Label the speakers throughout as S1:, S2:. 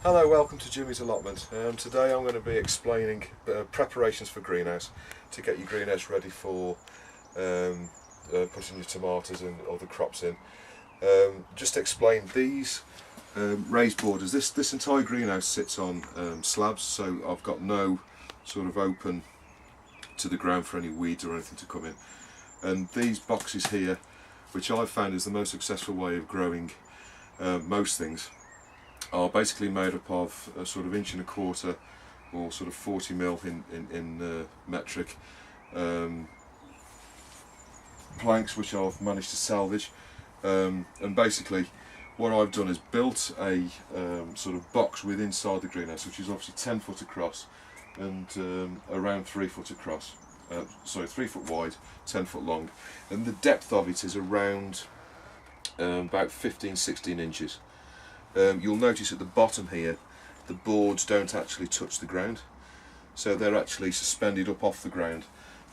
S1: Hello, welcome to Jimmy's Allotment. Today I'm going to be explaining preparations for greenhouse to get your greenhouse ready for putting your tomatoes and other crops in. Just to explain, these raised borders, this entire greenhouse sits on slabs, so I've got no sort of open to the ground for any weeds or anything to come in. And these boxes here, which I've found is the most successful way of growing most things, are basically made up of a sort of 1.25 inch or sort of 40 mm in metric planks, which I've managed to salvage. And basically what I've done is built a sort of box with inside the greenhouse, which is obviously 10 foot across and around 3 foot across, 3 foot wide, 10 foot long, and the depth of it is around about 15-16 inches. You'll notice at the bottom here the boards don't actually touch the ground, so they're actually suspended up off the ground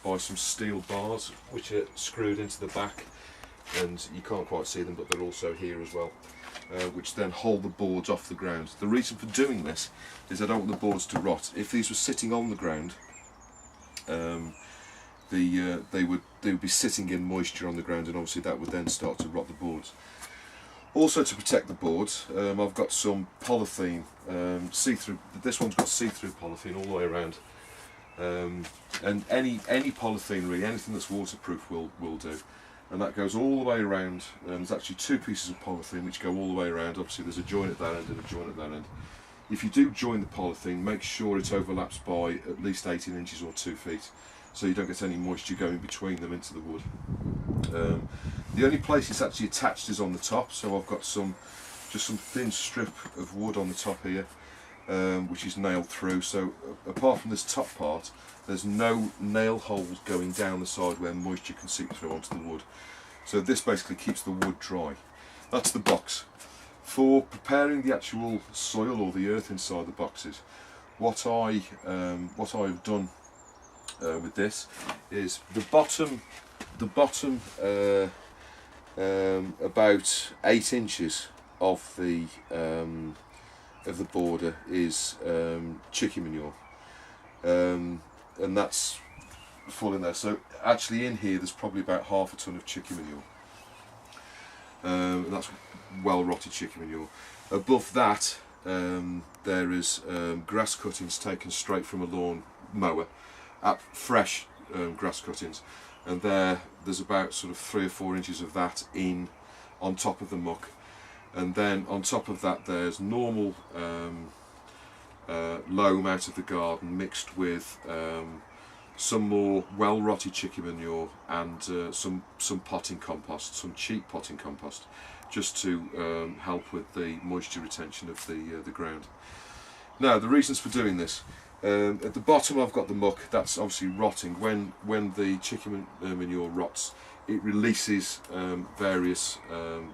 S1: by some steel bars which are screwed into the back, and you can't quite see them but they're also here as well, which then hold the boards off the ground. The reason for doing this is I don't want the boards to rot. If these were sitting on the ground, they would be sitting in moisture on the ground, and obviously that would then start to rot the boards. Also, to protect the boards, I've got some polythene, see-through. This one's got see-through polythene all the way around, and any polythene really, anything that's waterproof will do, and that goes all the way around. There's actually 2 pieces of polythene which go all the way around. Obviously, there's a joint at that end and a joint at that end. If you do join the polythene, make sure it overlaps by at least 18 inches or 2 feet, so you don't get any moisture going between them into the wood. The only place it's actually attached is on the top, so I've got just some thin strip of wood on the top here, which is nailed through. So apart from this top part, there's no nail holes going down the side where moisture can seep through onto the wood. So this basically keeps the wood dry. That's the box. For preparing the actual soil or the earth inside the boxes, what I've done with this is the bottom about 8 inches of the border is chicken manure, and that's full in there. So actually in here there's probably about half a ton of chicken manure, and that's well rotted chicken manure. Above that there is grass cuttings taken straight from a lawn mower, fresh grass cuttings, and there's about sort of 3 or 4 inches of that on top of the muck, and then on top of that there's normal loam out of the garden mixed with some more well rotted chicken manure and some potting compost, some cheap potting compost, just to help with the moisture retention of the ground. Now, the reasons for doing this: at the bottom I've got the muck that's obviously rotting. When the chicken manure rots, it releases various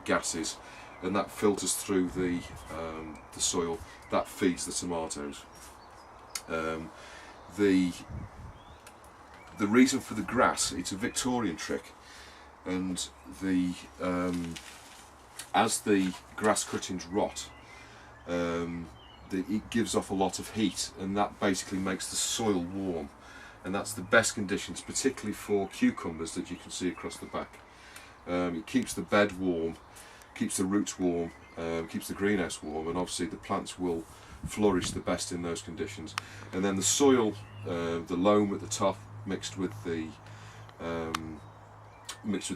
S1: gases, and that filters through the soil. That feeds the tomatoes. The reason for the grass, it's a Victorian trick, and as the grass cuttings rot, it gives off a lot of heat, and that basically makes the soil warm, and that's the best conditions, particularly for cucumbers that you can see across the back. It keeps the bed warm, keeps the roots warm, keeps the greenhouse warm, and obviously the plants will flourish the best in those conditions. And then the soil, the loam at the top mixed with the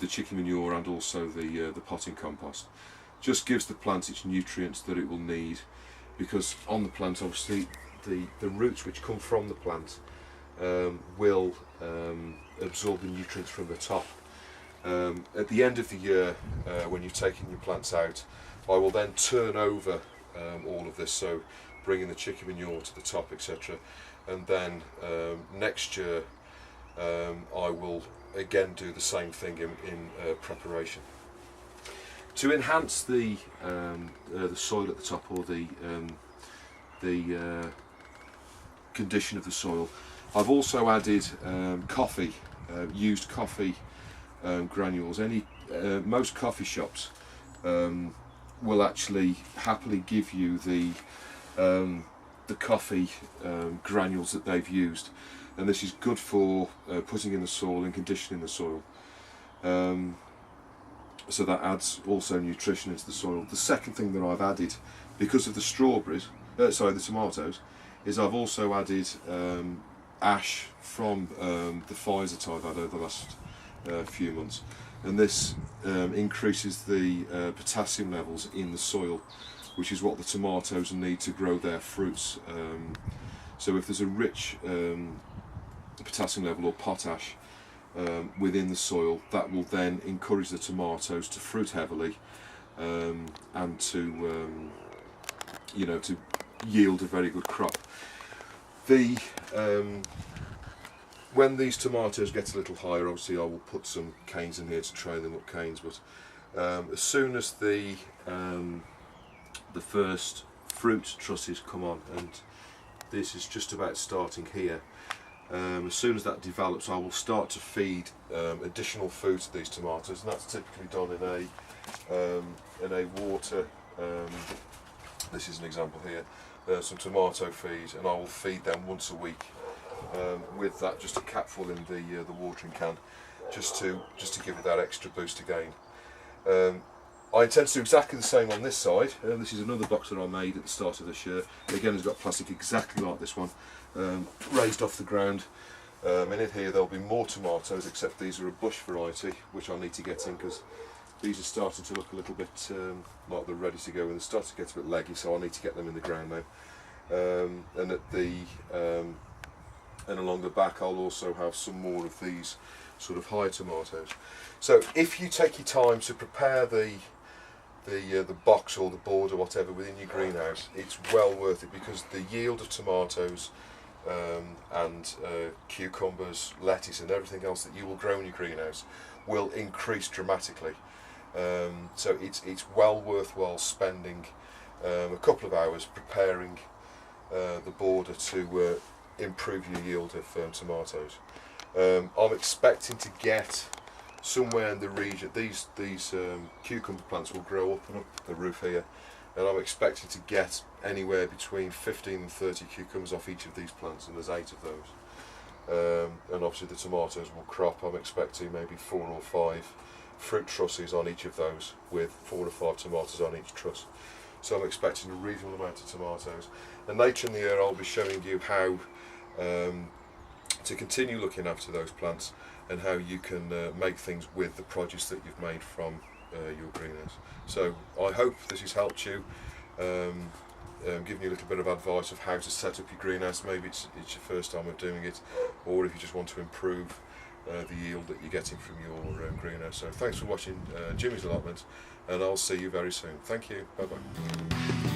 S1: chicken manure and also the potting compost, just gives the plant its nutrients that it will need, because on the plant obviously the roots which come from the plant will absorb the nutrients from the top. At the end of the year, when you've taken your plants out, I will then turn over all of this, so bringing the chicken manure to the top, etc. And then next year I will again do the same thing in preparation. To enhance the soil at the top, or the condition of the soil, I've also added used coffee granules. Most coffee shops will actually happily give you the the coffee granules that they've used, and this is good for putting in the soil and conditioning the soil. So that adds also nutrition into the soil. The second thing that I've added, because of the the tomatoes, is I've also added ash from the fires that I've had over the last few months, and this increases the potassium levels in the soil, which is what the tomatoes need to grow their fruits. So if there's a rich potassium level or potash within the soil, that will then encourage the tomatoes to fruit heavily and to to yield a very good crop. When these tomatoes get a little higher, obviously I will put some canes in here to train them up canes, but as soon as the first fruit trusses come on, and this is just about starting here, as soon as that develops, I will start to feed additional food to these tomatoes, and that's typically done in a water. This is an example here. Some tomato feed, and I will feed them once a week with that, just a capful in the watering can, just to give it that extra boost again. I intend to do exactly the same on this side. This is another box that I made at the start of this year. Again, it's got plastic exactly like this one, raised off the ground. And in here there'll be more tomatoes, except these are a bush variety, which I need to get in because these are starting to look a little bit like they're ready to go, and they're starting to get a bit leggy, so I need to get them in the ground now. And at and along the back I'll also have some more of these sort of high tomatoes. So if you take your time to prepare the box or the board or whatever within your greenhouse, it's well worth it, because the yield of tomatoes and cucumbers, lettuce and everything else that you will grow in your greenhouse will increase dramatically. So it's well worthwhile spending a couple of hours preparing the border to improve your yield of tomatoes. I'm expecting to get somewhere in the region, these cucumber plants will grow up and up the roof here, and I'm expecting to get anywhere between 15 and 30 cucumbers off each of these plants, and there's 8 of those. And obviously the tomatoes will crop. I'm expecting maybe 4 or 5 fruit trusses on each of those, with 4 or 5 tomatoes on each truss. So I'm expecting a reasonable amount of tomatoes. And later in the year I'll be showing you how to continue looking after those plants, and how you can make things with the produce that you've made from your greenhouse. So I hope this has helped you, giving you a little bit of advice of how to set up your greenhouse. Maybe it's your first time of doing it, or if you just want to improve the yield that you're getting from your greenhouse. So thanks for watching Jimmy's Allotment, and I'll see you very soon. Thank you. Bye bye.